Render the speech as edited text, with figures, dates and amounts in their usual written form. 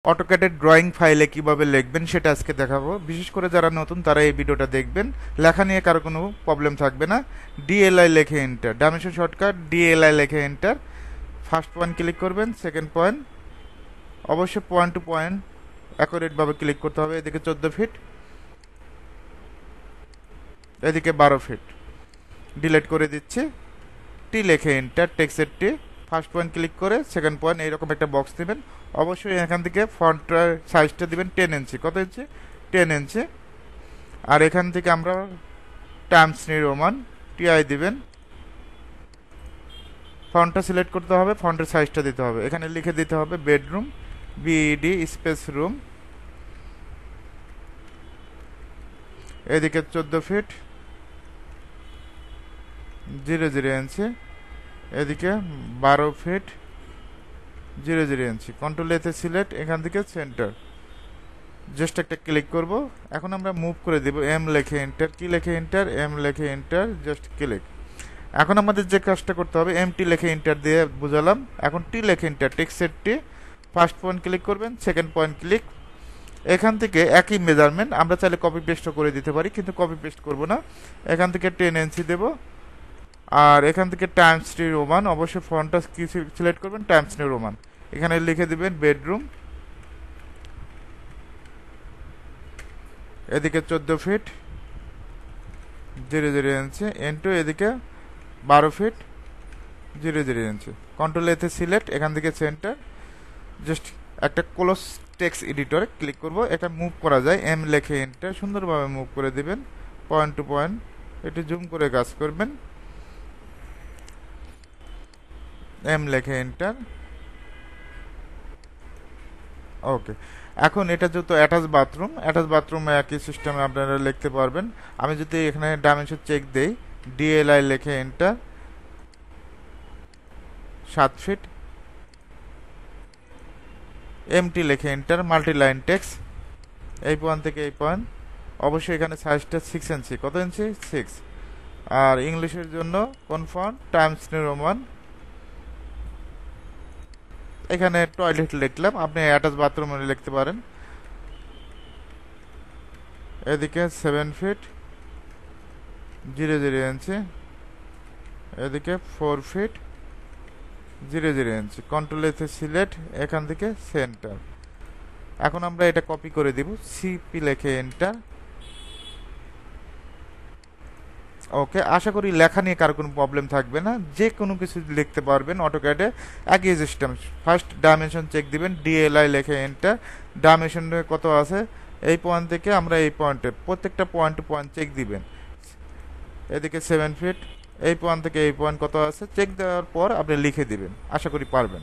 অটোক্যাডের drawing ফাইলে কিভাবে লিখবেন সেটা আজকে দেখাবো। বিশেষ করে যারা নতুন তারা এই ভিডিওটা দেখবেন। লেখা নিয়ে কারো কোনো প্রবলেম থাকবে না। ডিএলআই লেখে এন্টার, ডাইমেনশন শর্টকাট ডিএলআই লেখে এন্টার। ফার্স্ট পয়েন্ট ক্লিক করবেন, সেকেন্ড পয়েন্ট, অবশ্যই পয়েন্ট টু পয়েন্ট অ্যাকুরেটভাবে ক্লিক করতে হবে। এদিকে 14 ফিট, এদিকে 12 ফিট। ডিলিট করে দিচ্ছি। টি লেখে এন্টার, টেক্সটের টি। ফার্স্ট পয়েন্ট ক্লিক করে সেকেন্ড পয়েন্ট, এইরকম একটা বক্স নেবেন। অবশ্যই এখান থেকে ফন্টের সাইজটা দিবেন 10 ইঞ্চি। কত ইঞ্চি? 10 ইঞ্চি। আর এখান থেকে আমরা টাইমস নিউ রোমান টিআই দিবেন। ফন্টটা সিলেক্ট করতে হবে, ফন্টের সাইজটা দিতে হবে। এখানে লিখে দিতে হবে বেডরুম, বিইডি স্পেস রুম। এদিকে 14 ফিট 00 ইঞ্চি, এদিকে 12 ফিট 00 ইঞ্চি। কন্ট্রোল এতে সিলেক্ট, এখান থেকে সেন্টার। জাস্ট একটা ক্লিক করব। এখন আমরা মুভ করে দেব। এম লেখে এন্টার, কি লেখে এন্টার, এম লেখে এন্টার, জাস্ট ক্লিক। এখন আমাদের যে কাজটা করতে হবে, এম টি লেখে এন্টার দিয়ে বুঝালাম। এখন টি লেখে এন্টার, টেক্সটের টি। ফার্স্ট পয়েন্ট ক্লিক করবেন, সেকেন্ড পয়েন্ট ক্লিক। এখান থেকে একই মেজারমেন্ট আমরা চাইলে কপি পেস্টও করে দিতে পারি, কিন্তু কপি পেস্ট করব না। এখান থেকে 10 ইঞ্চি দেব। আর এখান থেকে টাইমস নিউ রোমান, অবশ্যই ফন্টটা কি সিলেক্ট করবেন, টাইমস নিউ রোমান। এখানে লিখে দিবেন বেডরুম। এদিকে 14 ফিট 00 ইঞ্চি ইন্টু এদিকে 12 ফিট 00 ইঞ্চি। কন্ট্রোল এতে সিলেক্ট, এখান থেকে সেন্টার। জাস্ট একটা ক্লোজ টেক্সট এডিটরে ক্লিক করব। এটা মুভ করা যায়, এম লেখে এন্টার, সুন্দরভাবে মুভ করে দিবেন পয়েন্ট টু পয়েন্ট। একটু জুম করে কাজ করবেন। এম লেখে এন্টার, ওকে। এখন এটা যেহেতু অ্যাটাচ বাথরুমে একই সিস্টেমে আপনারা লিখতে পারবেন। আমি যদি এখানে ডাইমেনশন চেক দেই, ডিএলআই লেখে এন্টার, 7 ফিট। এমটি লেখে এন্টার, মাল্টি লাইন টেক্সট। এই পয়েন্ট থেকে এই পয়েন্ট, অবশ্যই এখানে সাইজটা 6 ইঞ্চি। কত ইঞ্চি? 6। আর ইংলিশের জন্য কোন ফন্ট, টাইমস নিউ রোমান। এখানে টয়লেট লিখলাম, আপনি অ্যাটাচ বাথরুমে লিখতে পারেন। এদিকে 7 ফিট 00 ইঞ্চি, এদিকে 4 ফিট 00 ইঞ্চি। কন্ট্রোল এতে সিলেক্ট, এখান থেকে সেন্টার। এখন আমরা এটা কপি করে দিব, সিপি লেখে এন্টার, ওকে। আশা করি লেখা নিয়ে কারো কোনো প্রবলেম থাকবে না, যে কোনো কিছু লিখতে পারবেন অটোক্যাডে। একই সিস্টেম। ফার্স্ট ডাইমেনশন চেক দিবেন, ডিএলআই লেখে এন্টার। ডাইমেনশন কত আছে, এই পয়েন্ট থেকে আমরা এই পয়েন্টে প্রত্যেকটা পয়েন্ট টু পয়েন্ট চেক দিবেন। এদিকে 7 ফিট, এই পয়েন্ট থেকে এই পয়েন্ট কত আছে চেক দেওয়ার পর আপনি লিখে দিবেন। আশা করি পারবেন।